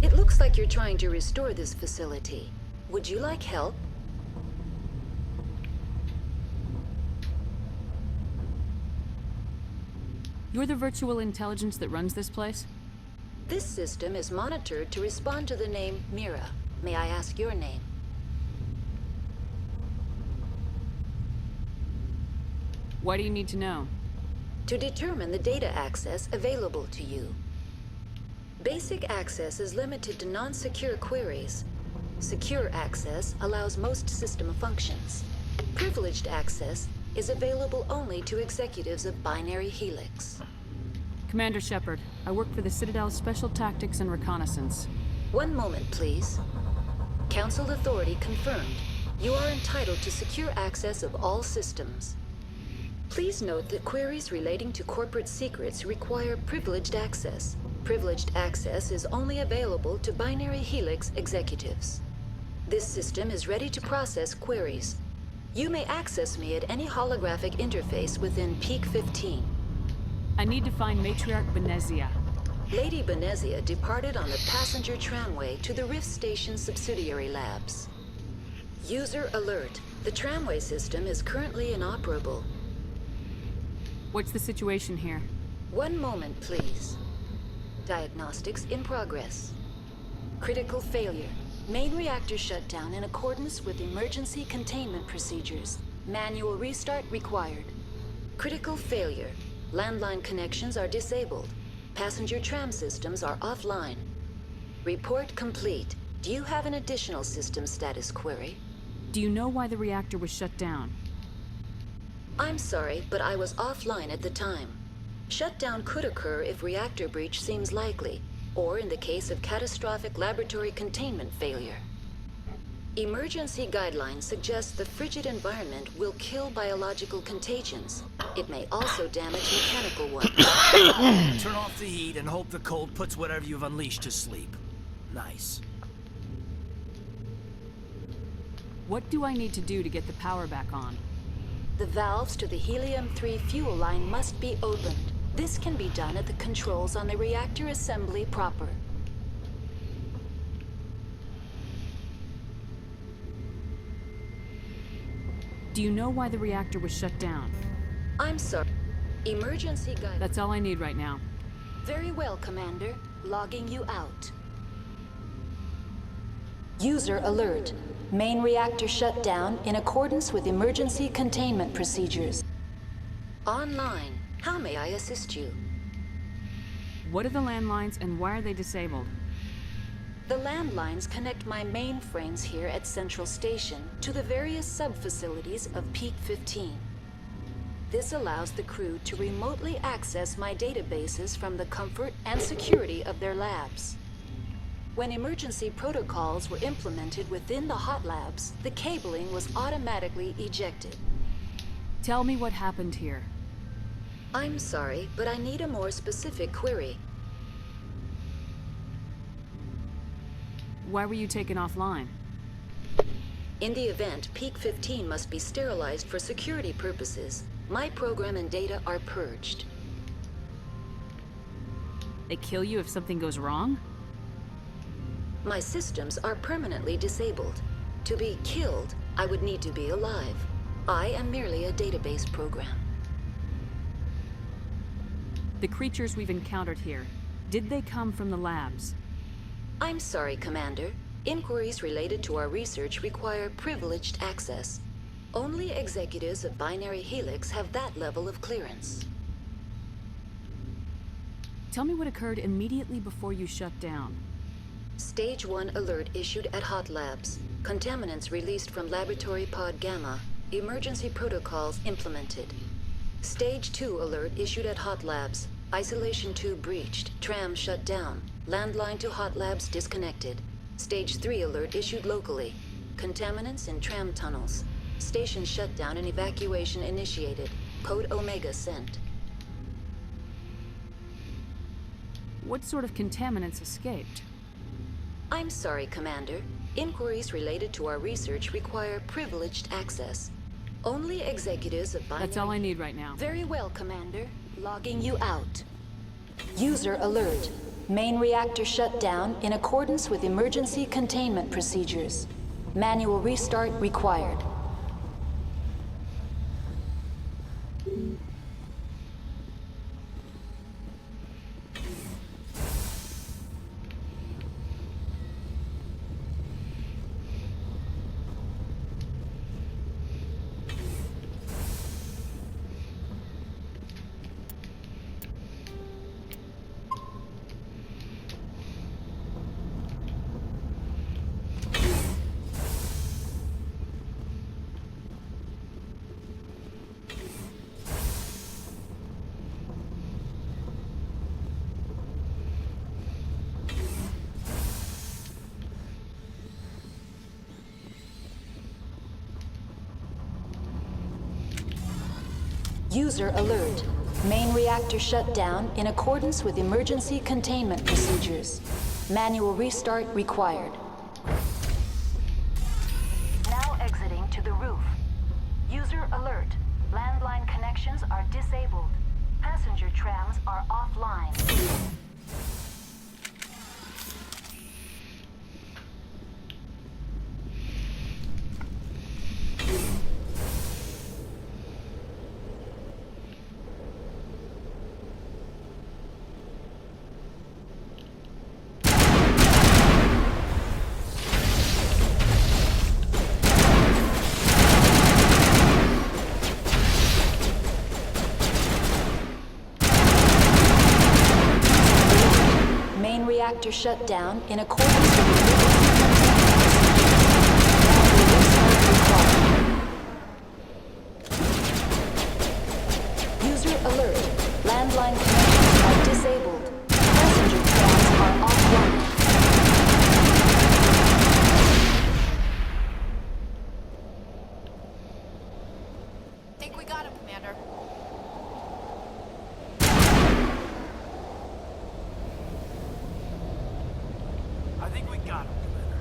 It looks like you're trying to restore this facility. Would you like help? You're the virtual intelligence that runs this place? This system is monitored to respond to the name Mira. May I ask your name? Why do you need to know? To determine the data access available to you. Basic access is limited to non-secure queries. Secure access allows most system functions. Privileged access is available only to executives of Binary Helix. Commander Shepard, I work for the Citadel's Special Tactics and Reconnaissance. One moment, please. Council authority confirmed. You are entitled to secure access of all systems. Please note that queries relating to corporate secrets require privileged access. Privileged access is only available to Binary Helix executives. This system is ready to process queries. You may access me at any holographic interface within Peak 15. I need to find Matriarch Benezia. Lady Benezia departed on the passenger tramway to the Rift Station subsidiary labs. User alert. The tramway system is currently inoperable. What's the situation here? One moment, please. Diagnostics in progress. Critical failure. Main reactor shut down in accordance with emergency containment procedures. Manual restart required. Critical failure. Landline connections are disabled. Passenger tram systems are offline. Report complete. Do you have an additional system status query? Do you know why the reactor was shut down? I'm sorry, but I was offline at the time. Shutdown could occur if reactor breach seems likely, or in the case of catastrophic laboratory containment failure. Emergency guidelines suggest the frigid environment will kill biological contagions. It may also damage mechanical ones. Turn off the heat and hope the cold puts whatever you've unleashed to sleep. Nice. What do I need to do to get the power back on? The valves to the helium-3 fuel line must be opened. This can be done at the controls on the reactor assembly proper. Do you know why the reactor was shut down? I'm sorry. Emergency guidance. That's all I need right now. Very well, Commander. Logging you out. User alert. Main reactor shut down in accordance with emergency containment procedures. Online. How may I assist you? What are the landlines and why are they disabled? The landlines connect my mainframes here at Central Station to the various sub-facilities of Peak 15. This allows the crew to remotely access my databases from the comfort and security of their labs. When emergency protocols were implemented within the hot labs, the cabling was automatically ejected. Tell me what happened here. I'm sorry, but I need a more specific query. Why were you taken offline? In the event, Peak 15 must be sterilized for security purposes. My program and data are purged. They kill you if something goes wrong? My systems are permanently disabled. To be killed, I would need to be alive. I am merely a database program. The creatures we've encountered here, did they come from the labs? I'm sorry, Commander. Inquiries related to our research require privileged access. Only executives of Binary Helix have that level of clearance. Tell me what occurred immediately before you shut down. Stage 1 alert issued at Hot Labs. Contaminants released from Laboratory Pod Gamma. Emergency protocols implemented. Stage 2 alert issued at Hot Labs. Isolation tube breached. Tram shut down. Landline to Hot Labs disconnected. Stage 3 alert issued locally. Contaminants in tram tunnels. Station shutdown and evacuation initiated. Code Omega sent. What sort of contaminants escaped? I'm sorry, Commander. Inquiries related to our research require privileged access. Only executives of Binary... That's all I need right now. Very well, Commander. Logging you out. User alert. Main reactor shut down in accordance with emergency containment procedures. Manual restart required. User alert. Main reactor shut down in accordance with emergency containment procedures. Manual restart required. Now exiting to the roof. User alert. Landline connections are disabled. Passenger trams are offline. Reactor shut down in accordance with User alert. Landline connections are disabled. Passenger trams are offline. Think we got him, Commander. I think we got him, Commander.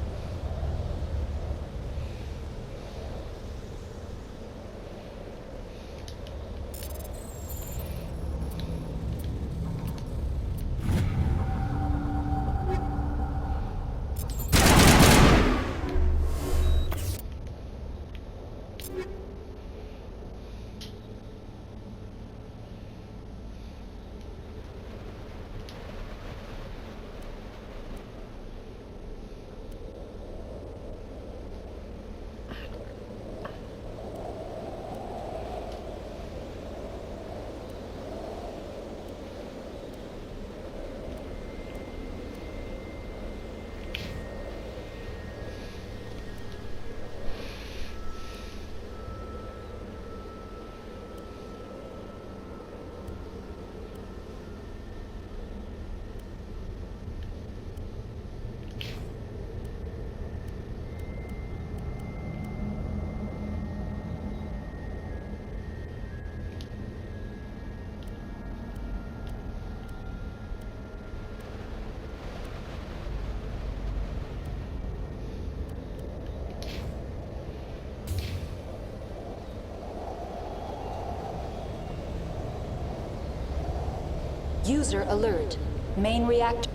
User alert. Main reactor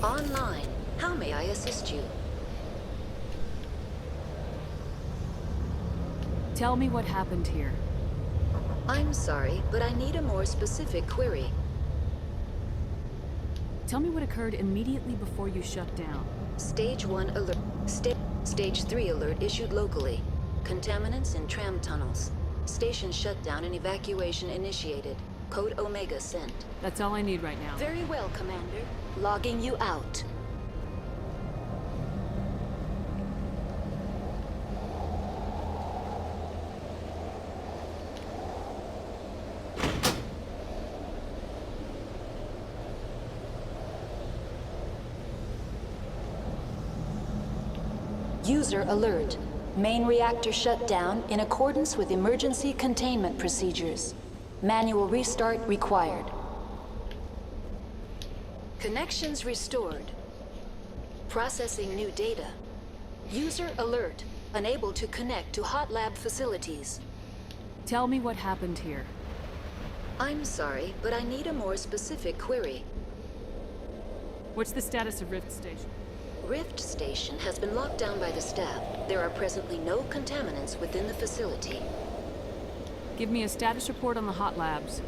online. How may I assist you? Tell me what happened here. I'm sorry, but I need a more specific query. Tell me what occurred immediately before you shut down. Stage 1 alert. Stage 3 alert issued locally. Contaminants in tram tunnels. Station shutdown and evacuation initiated. Code Omega sent. That's all I need right now. Very well, Commander. Logging you out. User alert. Main reactor shut down in accordance with emergency containment procedures. Manual restart required. Connections restored. Processing new data. User alert. Unable to connect to hot lab facilities. Tell me what happened here. I'm sorry, but I need a more specific query. What's the status of Rift Station? Rift Station has been locked down by the staff. There are presently no contaminants within the facility. Give me a status report on the hot labs.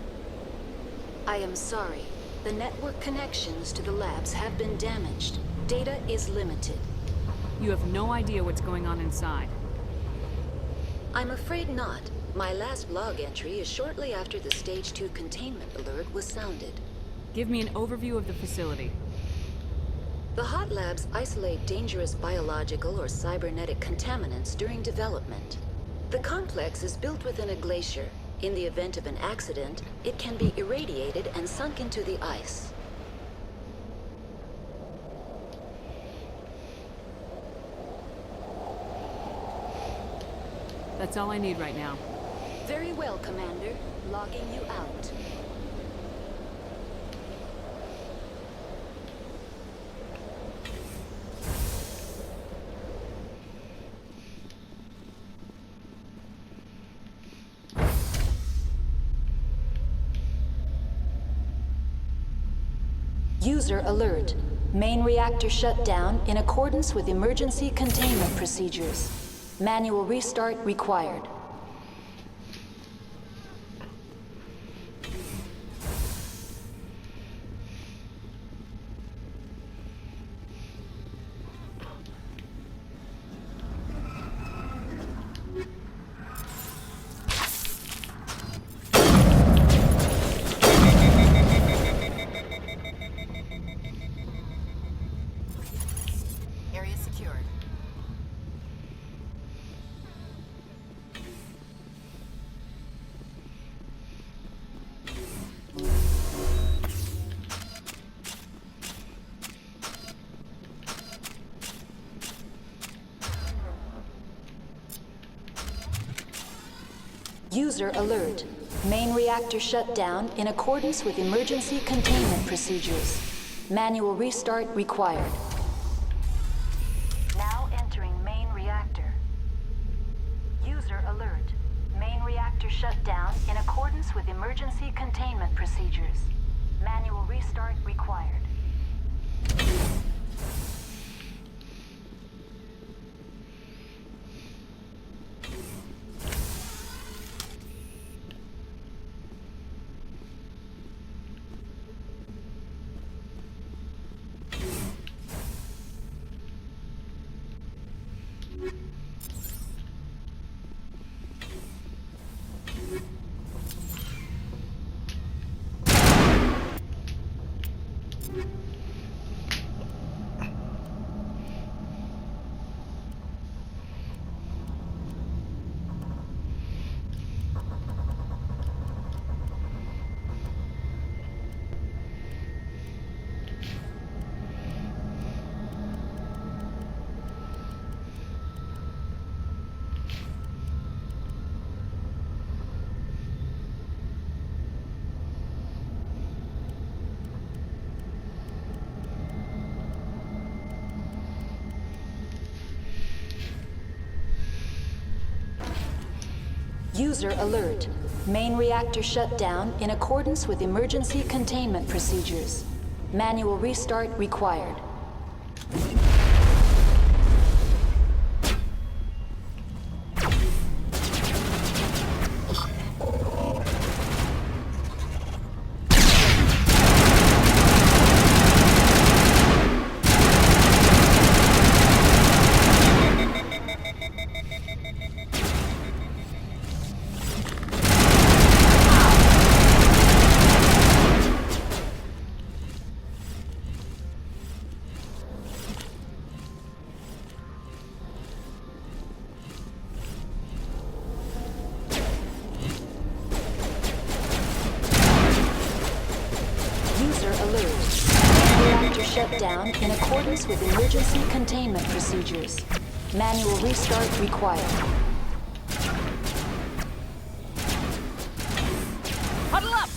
I am sorry. The network connections to the labs have been damaged. Data is limited. You have no idea what's going on inside. I'm afraid not. My last log entry is shortly after the Stage 2 containment alert was sounded. Give me an overview of the facility. The hot labs isolate dangerous biological or cybernetic contaminants during development. The complex is built within a glacier. In the event of an accident, it can be irradiated and sunk into the ice. That's all I need right now. Very well, Commander. Logging you out. User alert. Main reactor shut down in accordance with emergency containment procedures. Manual restart required. Area secured. User alert. Main reactor shut down in accordance with emergency containment procedures. Manual restart required. Now entering main reactor. User alert. Main reactor shut down in accordance with emergency containment procedures. Manual restart required. User alert. Main reactor shut down in accordance with emergency containment procedures. Manual restart required. Shut down in accordance with emergency containment procedures. Manual restart required. Huddle up!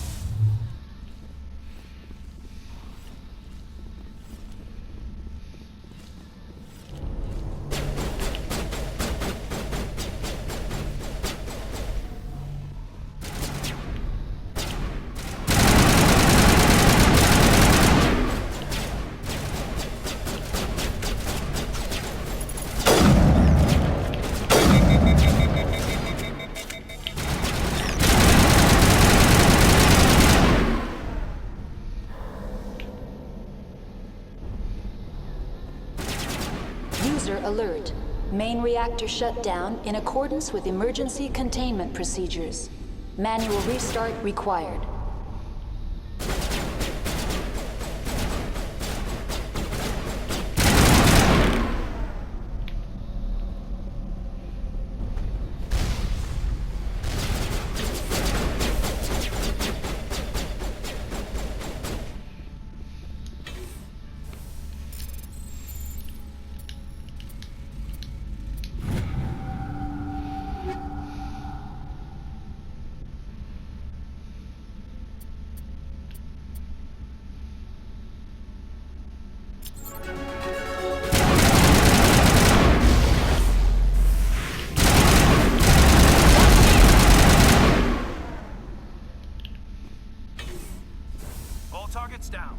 User alert. Main reactor shut down in accordance with emergency containment procedures. Manual restart required. All targets down.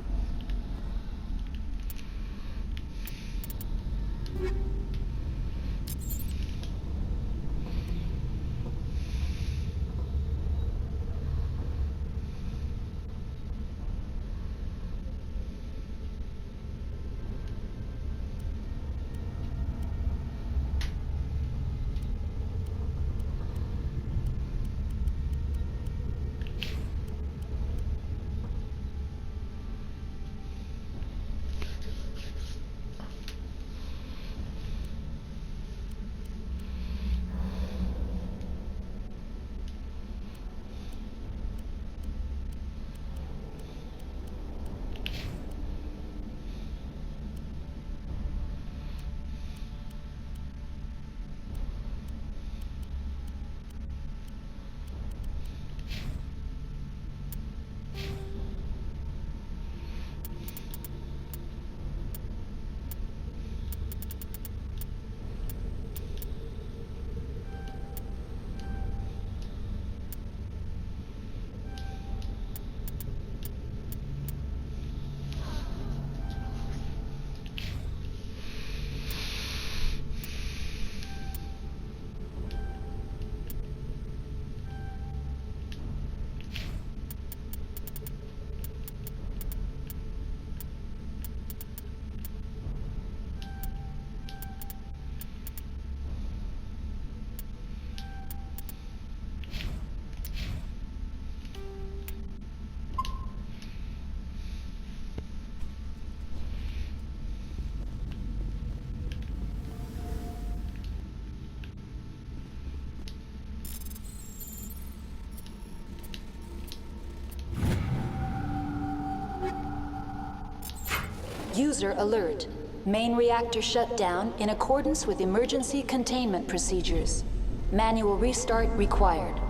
User alert. Main reactor shut down in accordance with emergency containment procedures. Manual restart required.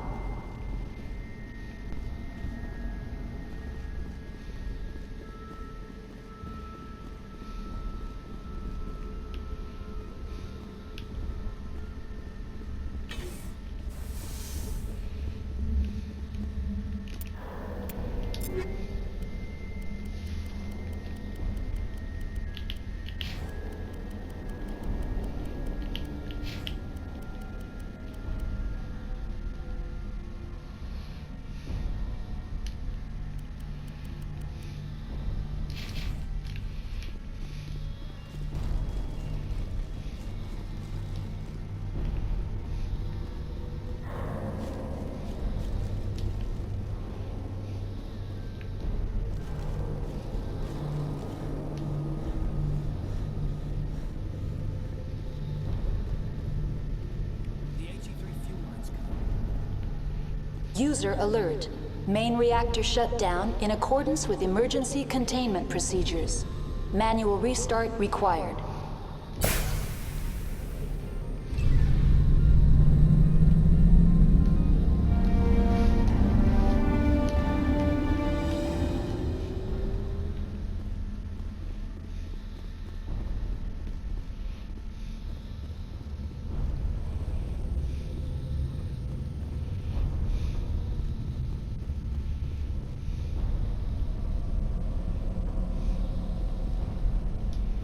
User alert. Main reactor shut down in accordance with emergency containment procedures. Manual restart required.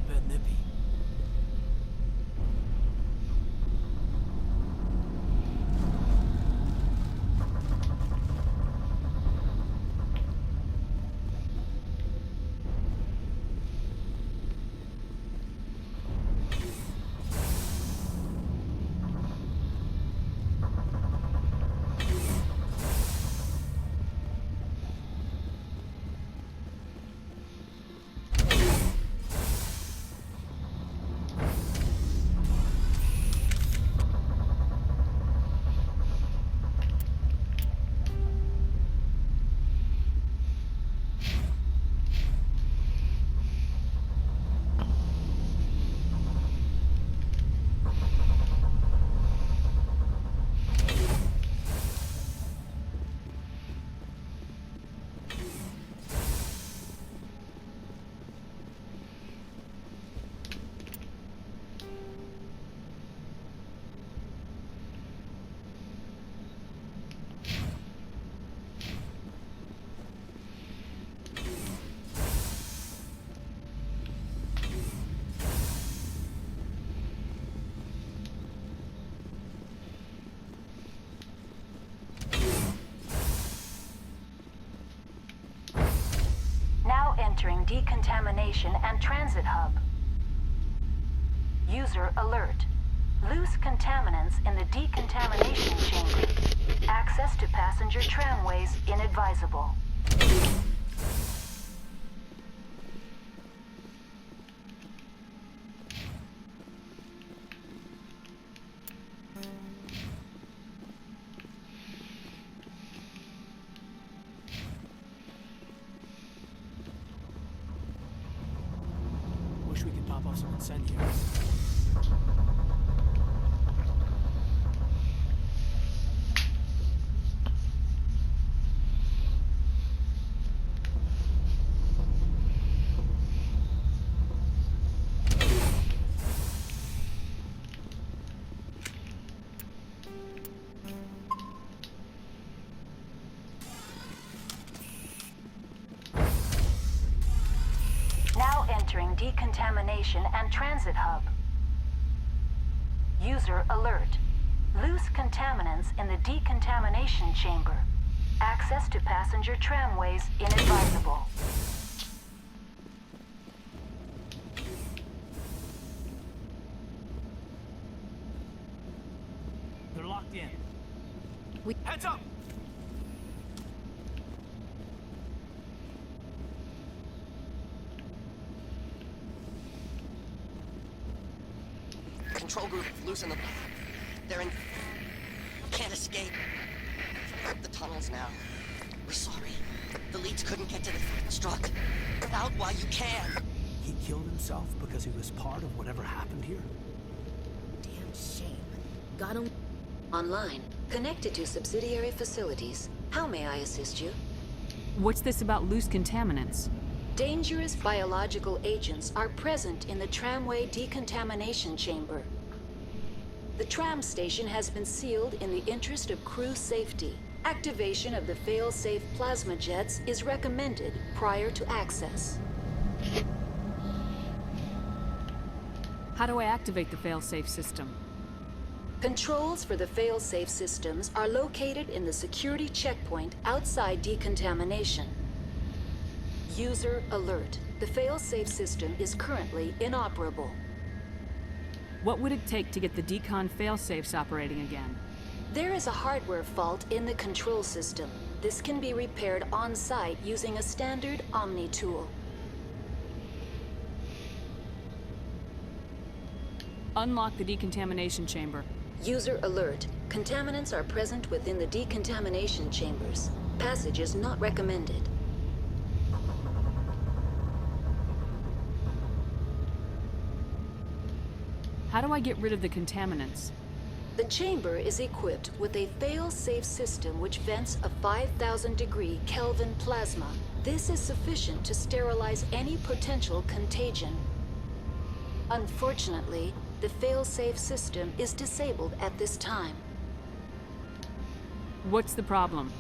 Bit nippy. Now entering decontamination and transit hub. User alert. Loose contaminants in the decontamination chamber. Access to passenger tramways inadvisable. Wish we could pop off some incendiaries. Now entering decontamination and transit hub. User alert. Loose contaminants in the decontamination chamber. Access to passenger tramways inadvisable. They're locked in. We- Heads up! Control group, loosen them. They're in... Can't escape. The tunnels now. We're sorry. The leads couldn't get to the struck. Get out while you can. He killed himself because he was part of whatever happened here? Damn shame. Got him. Online. Connected to subsidiary facilities. How may I assist you? What's this about loose contaminants? Dangerous biological agents are present in the tramway decontamination chamber. The tram station has been sealed in the interest of crew safety. Activation of the fail-safe plasma jets is recommended prior to access. How do I activate the failsafe system? Controls for the fail-safe systems are located in the security checkpoint outside decontamination. User alert. The fail-safe system is currently inoperable. What would it take to get the decon failsafes operating again? There is a hardware fault in the control system. This can be repaired on-site using a standard Omni tool. Unlock the decontamination chamber. User alert. Contaminants are present within the decontamination chambers. Passage is not recommended. How do I get rid of the contaminants? The chamber is equipped with a fail-safe system which vents a 5,000-degree Kelvin plasma. This is sufficient to sterilize any potential contagion. Unfortunately, the fail-safe system is disabled at this time. What's the problem?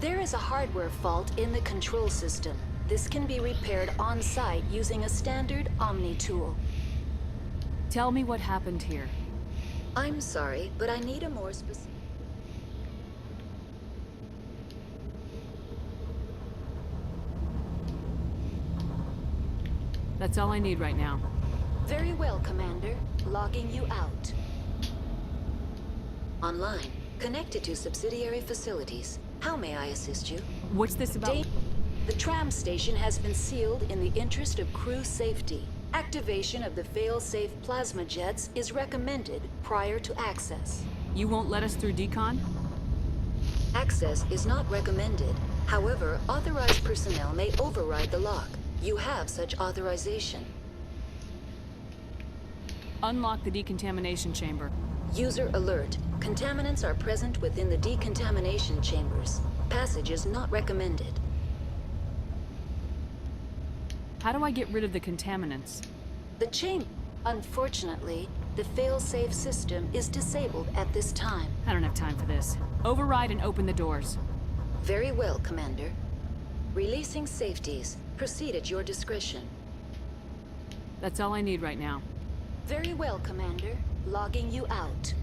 There is a hardware fault in the control system. This can be repaired on-site using a standard Omni tool. Tell me what happened here. I'm sorry, but I need a more specific... That's all I need right now. Very well, Commander. Logging you out. Online. Connected to subsidiary facilities. How may I assist you? What's this about? The tram station has been sealed in the interest of crew safety. Activation of the fail-safe plasma jets is recommended prior to access. You won't let us through decon? Access is not recommended. However, authorized personnel may override the lock. You have such authorization. Unlock the decontamination chamber. User alert. Contaminants are present within the decontamination chambers. Passage is not recommended. How do I get rid of the contaminants? The chamber... Unfortunately, the fail-safe system is disabled at this time. I don't have time for this. Override and open the doors. Very well, Commander. Releasing safeties. Proceed at your discretion. That's all I need right now. Very well, Commander. Logging you out.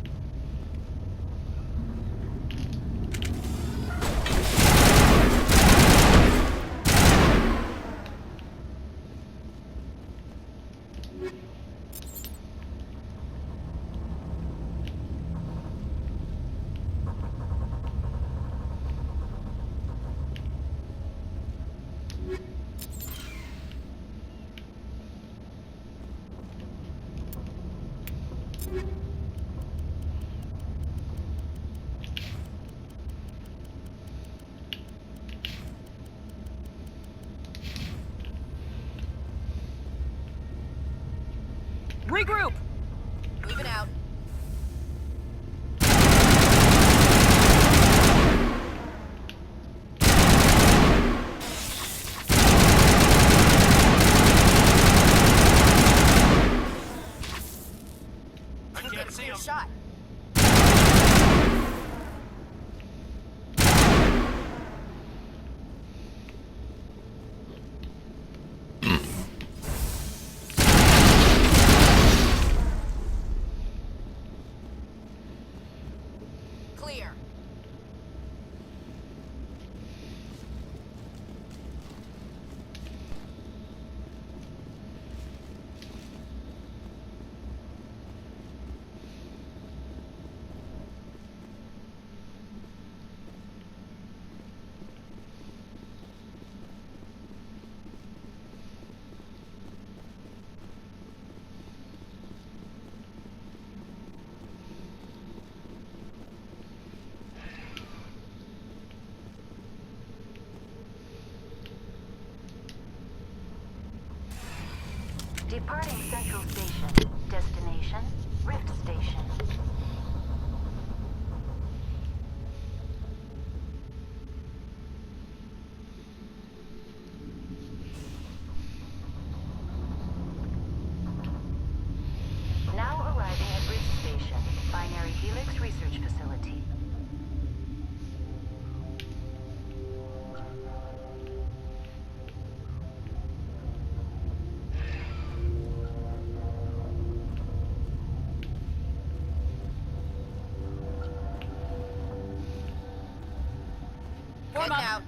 Regroup! Moving out. I can't see him. Shot. Clear. Departing Central Station. Destination, Rift Station. Now arriving at Rift Station, Binary Helix Research Facility. Warm up. out.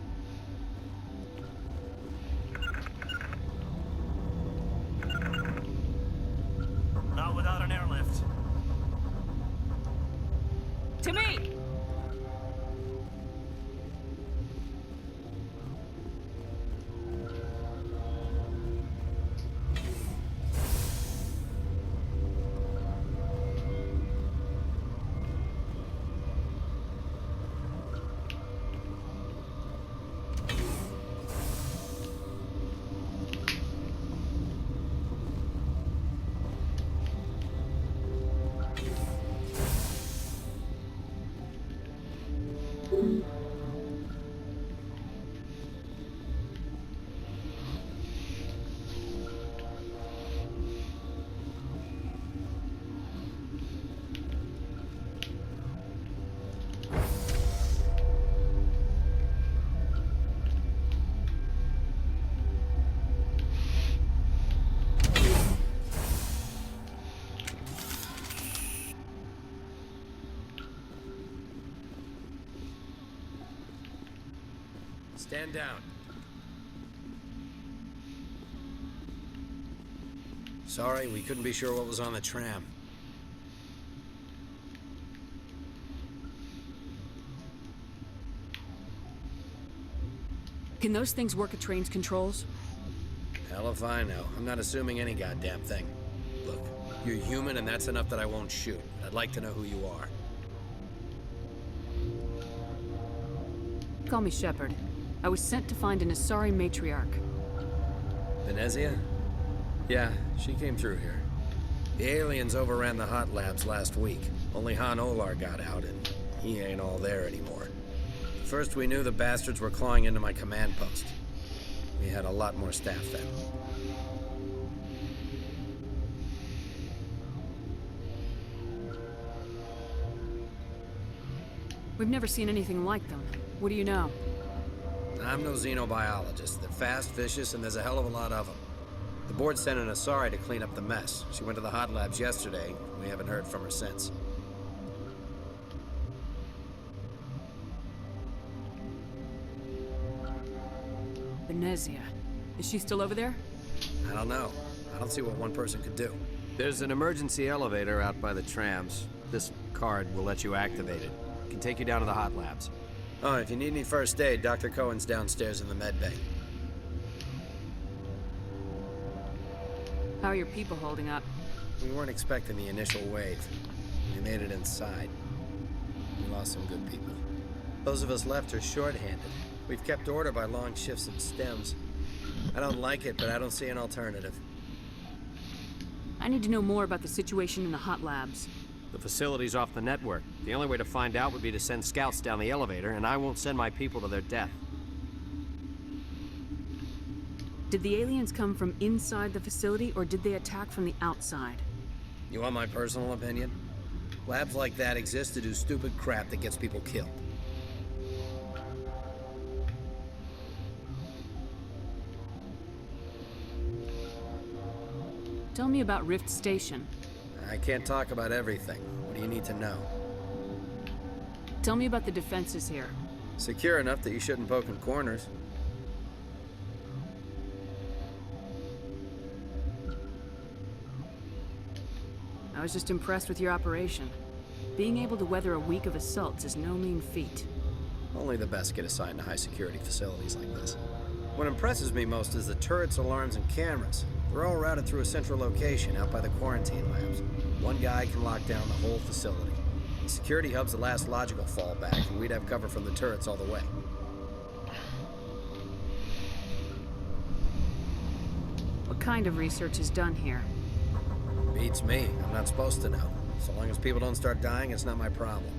Not without an airlift. To me! Stand down. Sorry, we couldn't be sure what was on the tram. Can those things work at train's controls? Hell if I know. I'm not assuming any goddamn thing. Look, you're human and that's enough that I won't shoot. I'd like to know who you are. Call me Shepard. I was sent to find an Asari matriarch. Venezia? Yeah, she came through here. The aliens overran the hot labs last week. Only Han Olar got out, and he ain't all there anymore. First we knew the bastards were clawing into my command post. We had a lot more staff then. We've never seen anything like them. What do you know? I'm no xenobiologist. They're fast, vicious, and there's a hell of a lot of them. The board sent an Asari to clean up the mess. She went to the hot labs yesterday. We haven't heard from her since. Venezia. Is she still over there? I don't know. I don't see what one person could do. There's an emergency elevator out by the trams. This card will let you activate it. It can take you down to the hot labs. Oh, if you need any first aid, Dr. Cohen's downstairs in the med bay. How are your people holding up? We weren't expecting the initial wave. We made it inside. We lost some good people. Those of us left are short-handed. We've kept order by long shifts and stems. I don't like it, but I don't see an alternative. I need to know more about the situation in the hot labs. The facility's off the network. The only way to find out would be to send scouts down the elevator, and I won't send my people to their death. Did the aliens come from inside the facility, or did they attack from the outside? You want my personal opinion? Labs like that exist to do stupid crap that gets people killed. Tell me about Rift Station. I can't talk about everything. What do you need to know? Tell me about the defenses here. Secure enough that you shouldn't poke in corners. I was just impressed with your operation. Being able to weather a week of assaults is no mean feat. Only the best get assigned to high-security facilities like this. What impresses me most is the turrets, alarms, and cameras. They're all routed through a central location out by the quarantine labs. One guy can lock down the whole facility. The security hub's the last logical fallback, and we'd have cover from the turrets all the way. What kind of research is done here? Beats me. I'm not supposed to know. So long as people don't start dying, it's not my problem.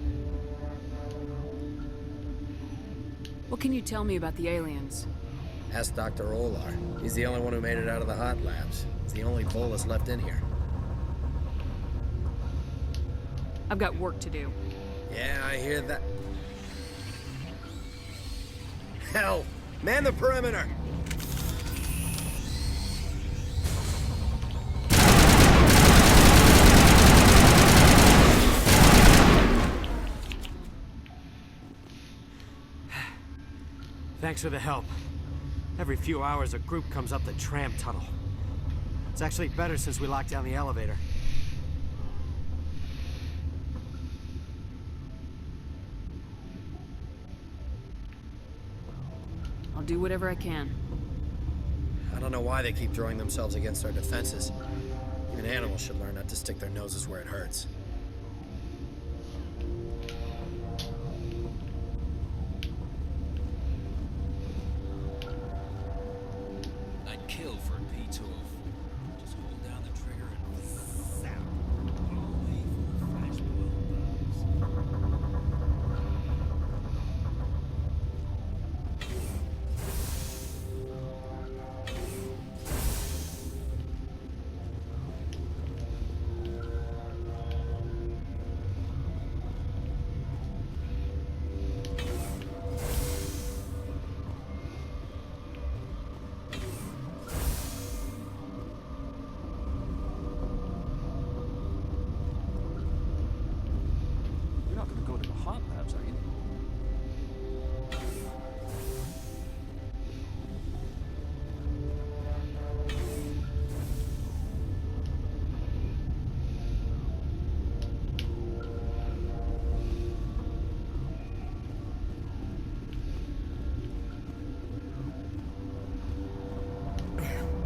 What can you tell me about the aliens? Ask Dr. Olar. He's the only one who made it out of the hot labs. He's the only Volus left in here. I've got work to do. Yeah, I hear that. Hell! Man the perimeter! Thanks for the help. Every few hours, a group comes up the tram tunnel. It's actually better since we locked down the elevator. I'll do whatever I can. I don't know why they keep throwing themselves against our defenses. Even animals should learn not to stick their noses where it hurts. I'd kill for a P204. Just hold down the trigger and zap. All the way for the flash boil bugs. You're not gonna go to the hot labs, are you?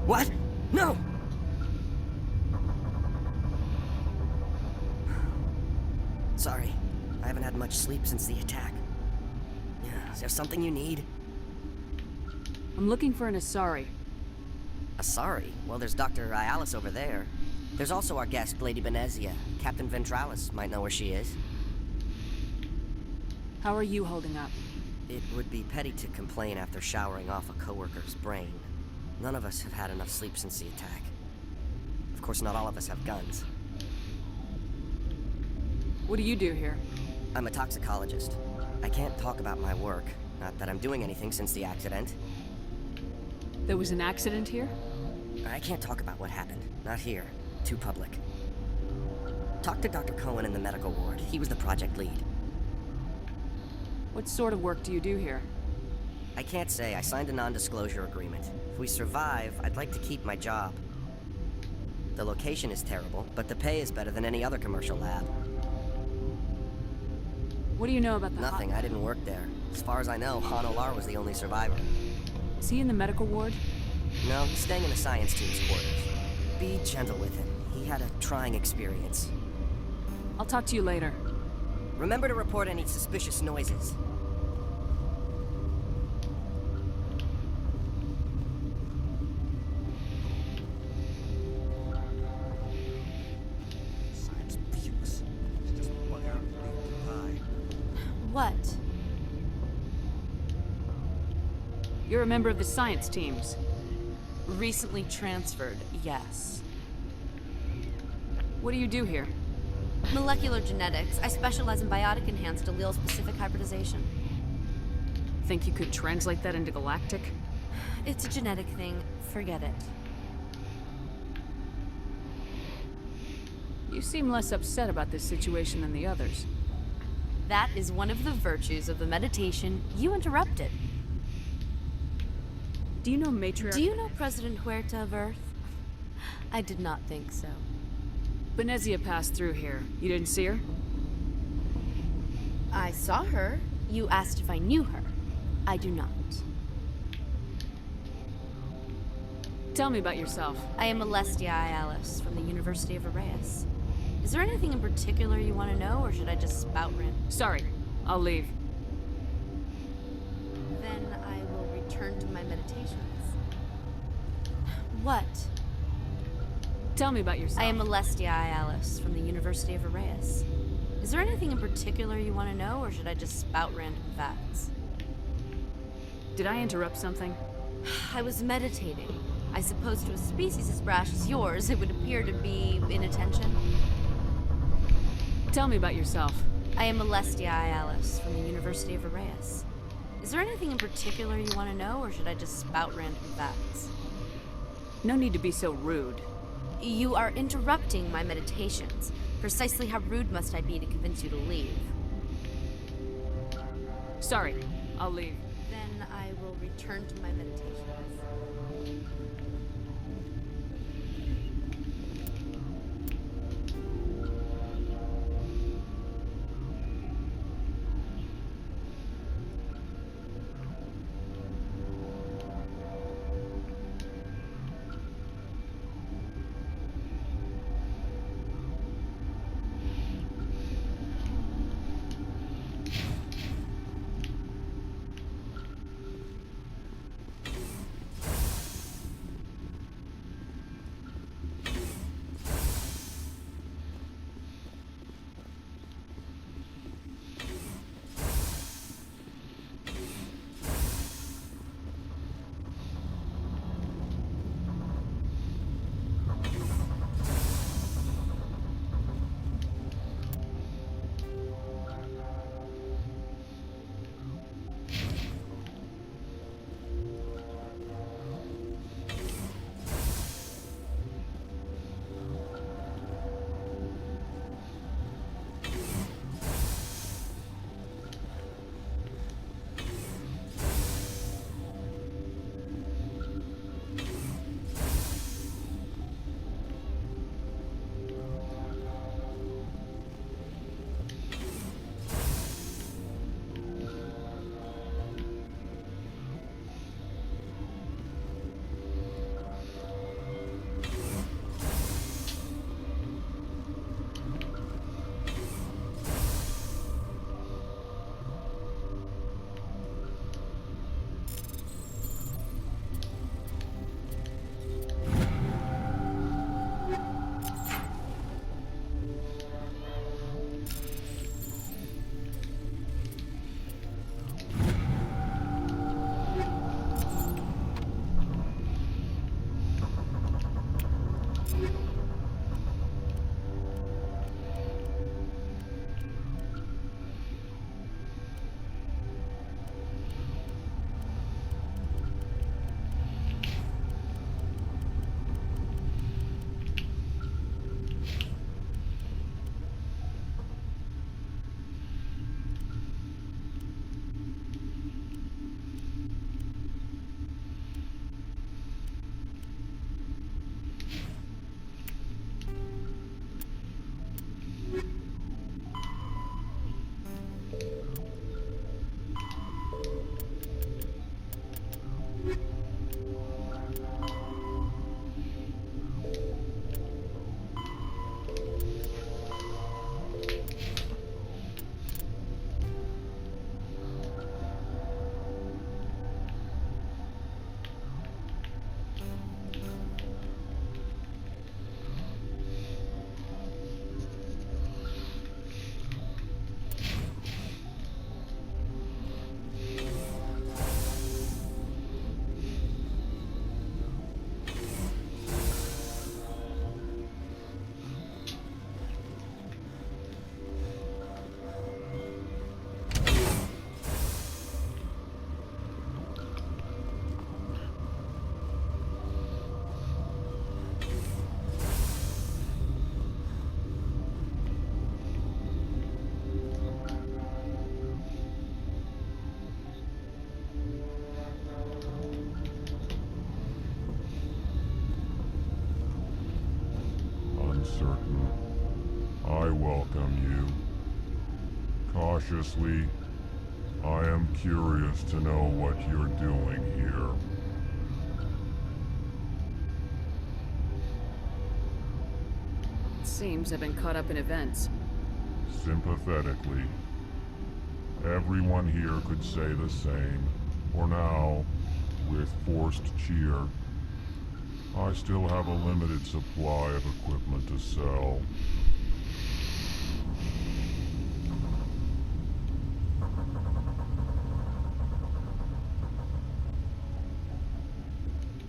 What? No! Sorry. I haven't had much sleep since the attack. Yeah, is there something you need? I'm looking for an Asari. Asari? Well, there's Dr. Ayalis over there. There's also our guest, Lady Benezia. Captain Ventralis might know where she is. How are you holding up? It would be petty to complain after showering off a coworker's brain. None of us have had enough sleep since the attack. Of course, not all of us have guns. What do you do here? I'm a toxicologist. I can't talk about my work. Not that I'm doing anything since the accident. There was an accident here? I can't talk about what happened. Not here. Too public. Talk to Dr. Cohen in the medical ward. He was the project lead. What sort of work do you do here? I can't say. I signed a non-disclosure agreement. If we survive, I'd like to keep my job. The location is terrible, but the pay is better than any other commercial lab. What do you know about the Nothing. I didn't work there. As far as I know, Han Olar was the only survivor. Is he in the medical ward? No, he's staying in the science team's quarters. Be gentle with him. He had a trying experience. I'll talk to you later. Remember to report any suspicious noises. Science pukes. She just bug out and leave to die. What? You're a member of the science teams. Recently transferred, yes. What do you do here? Molecular genetics. I specialize in biotic-enhanced allele-specific hybridization. Think you could translate that into galactic? It's a genetic thing. Forget it. You seem less upset about this situation than the others. That is one of the virtues of the meditation you interrupted. Do you know Matriarch? Do you know President Huerta of Earth? I did not think so. Benezia passed through here. You didn't see her? I saw her. You asked if I knew her. I do not. Tell me about yourself. I am Alestia Ayalis from the University of Arrayas. Is there anything in particular you want to know, or should I just spout random? Sorry, I'll leave. Then I will return to my meditations. What? Tell me about yourself. I am Alestia Ayalis from the University of Arrayas. Is there anything in particular you want to know, or should I just spout random facts? Did I interrupt something? I was meditating. I suppose to a species as brash as yours, it would appear to be inattention. Tell me about yourself. I am Alestia Ayalis from the University of Arrayas. Is there anything in particular you want to know, or should I just spout random facts? No need to be so rude. You are interrupting my meditations. Precisely how rude must I be to convince you to leave? Sorry, I'll leave. Then I will return to my meditations. Cautiously, I am curious to know what you're doing here. It seems I've been caught up in events. Sympathetically. Everyone here could say the same. For now, with forced cheer, I still have a limited supply of equipment to sell.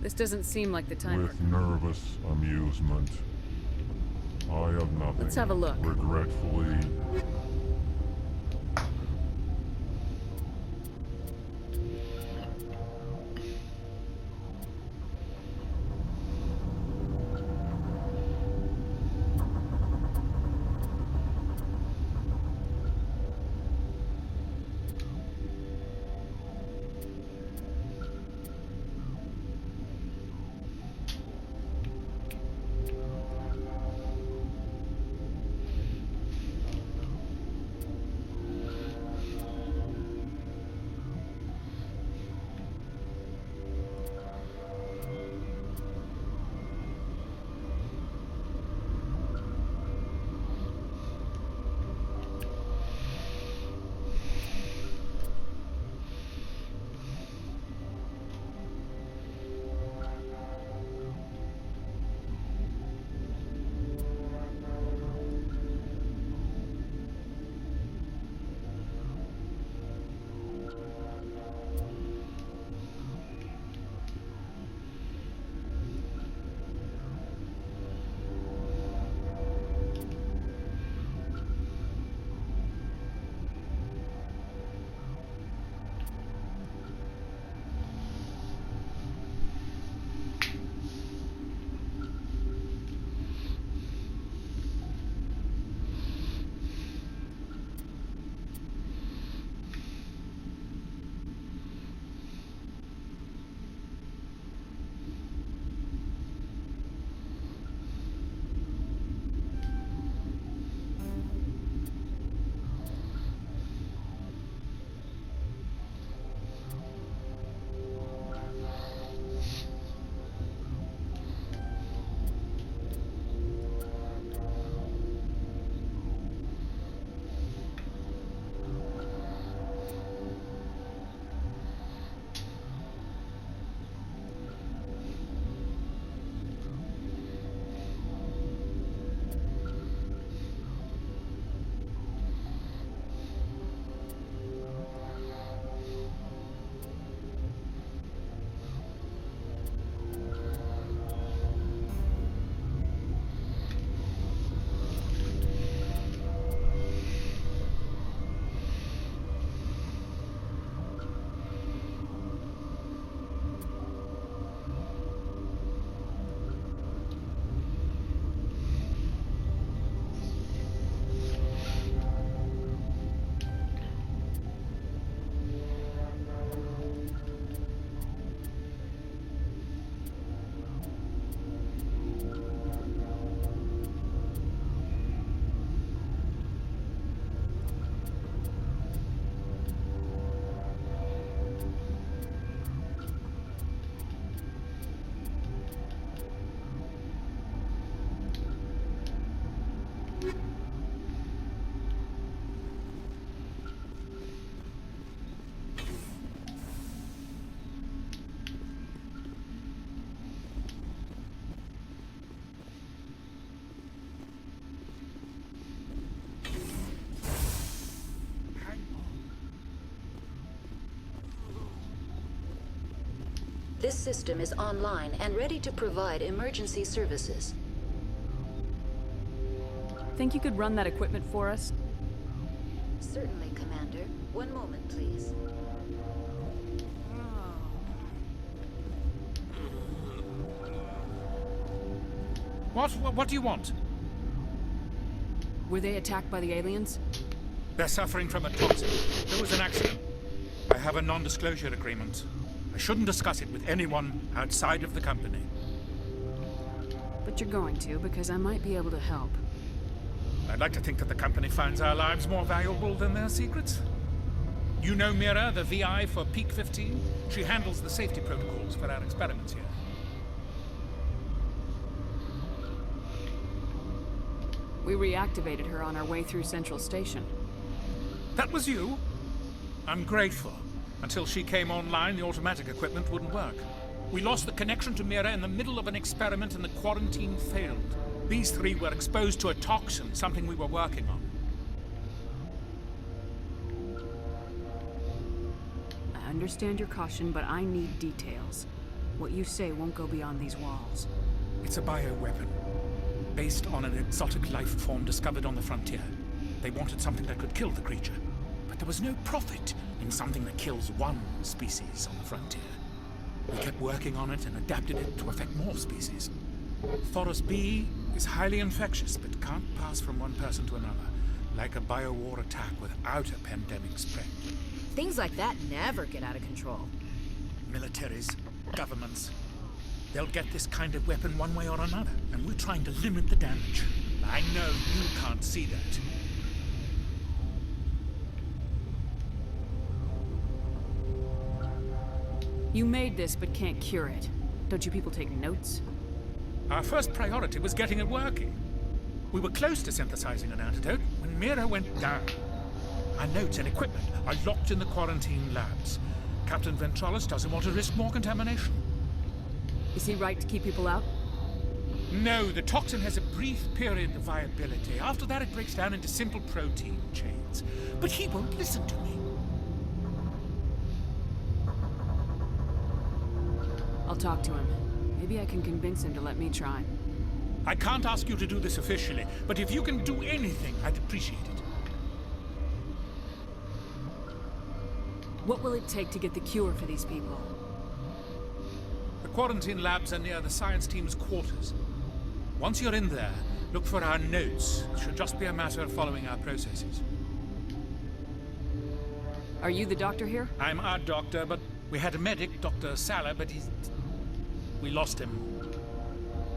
This doesn't seem like the time. With nervous amusement. I have nothing. Let's have a look. Regretfully. This system is online and ready to provide emergency services. Think you could run that equipment for us? Certainly, Commander. One moment, please. What do you want? Were they attacked by the aliens? They're suffering from a toxin. There was an accident. I have a non-disclosure agreement. I shouldn't discuss it with anyone outside of the company. But you're going to, because I might be able to help. I'd like to think that the company finds our lives more valuable than their secrets. You know Mira, the VI for Peak 15? She handles the safety protocols for our experiments here. We reactivated her on our way through Central Station. That was you? I'm grateful. Until she came online, the automatic equipment wouldn't work. We lost the connection to Mira in the middle of an experiment and the quarantine failed. These three were exposed to a toxin, something we were working on. I understand your caution, but I need details. What you say won't go beyond these walls. It's a bioweapon, based on an exotic life form discovered on the frontier. They wanted something that could kill the creature, but there was no profit in something that kills one species on the frontier. We kept working on it and adapted it to affect more species. Thoros B is highly infectious, but can't pass from one person to another, like a biowar attack without a pandemic spread. Things like that never get out of control. Militaries, governments, they'll get this kind of weapon one way or another, and we're trying to limit the damage. I know you can't see that. You made this, but can't cure it. Don't you people take notes? Our first priority was getting it working. We were close to synthesizing an antidote when Mira went down. Our notes and equipment are locked in the quarantine labs. Captain Ventralis doesn't want to risk more contamination. Is he right to keep people out? No, the toxin has a brief period of viability. After that, it breaks down into simple protein chains. But he won't listen to me. I'll talk to him. Maybe I can convince him to let me try. I can't ask you to do this officially, but if you can do anything, I'd appreciate it. What will it take to get the cure for these people? The quarantine labs are near the science team's quarters. Once you're in there, look for our notes. It should just be a matter of following our processes. Are you the doctor here? I'm our doctor, but we had a medic, Dr. Sala, but we lost him.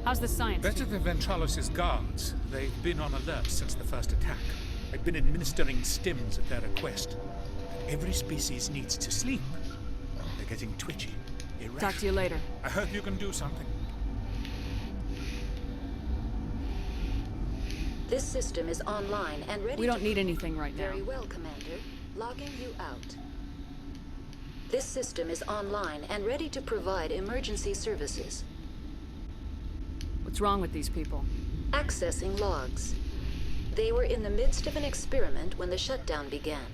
How's the science Better team? than Ventralis' guards. They've been on alert since the first attack. They've been administering stims at their request. Every species needs to sleep. They're getting twitchy, irrational. Talk to you later. I hope you can do something. This system is online and ready. We don't need anything right now. Very well, Commander. Logging you out. This system is online and ready to provide emergency services. What's wrong with these people? Accessing logs. They were in the midst of an experiment when the shutdown began.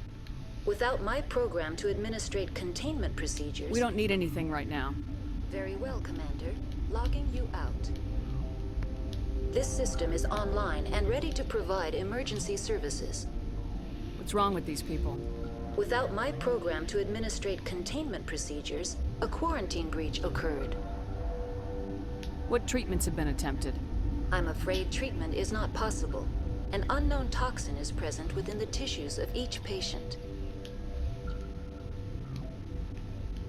Without my program to administrate containment procedures... We don't need anything right now. Very well, Commander. Logging you out. This system is online and ready to provide emergency services. What's wrong with these people? Without my program to administrate containment procedures, a quarantine breach occurred. What treatments have been attempted? I'm afraid treatment is not possible. An unknown toxin is present within the tissues of each patient.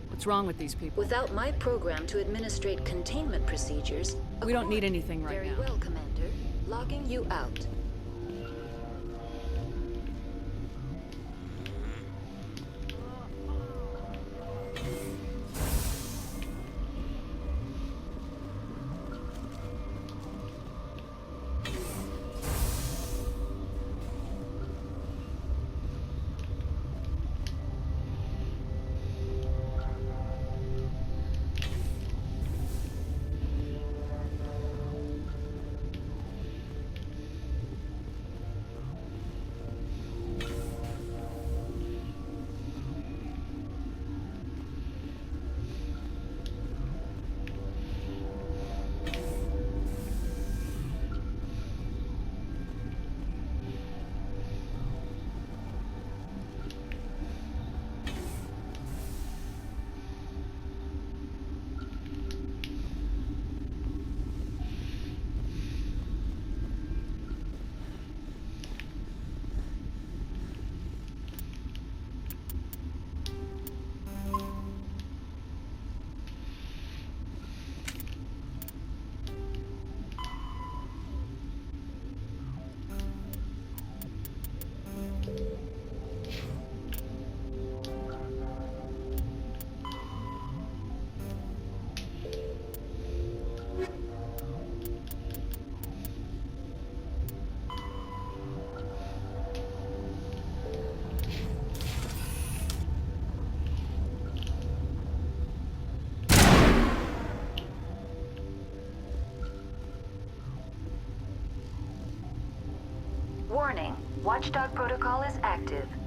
What's wrong with these people? Without my program to administrate containment procedures... We don't need anything right now. Very well, Commander. Logging you out. Watchdog protocol is active.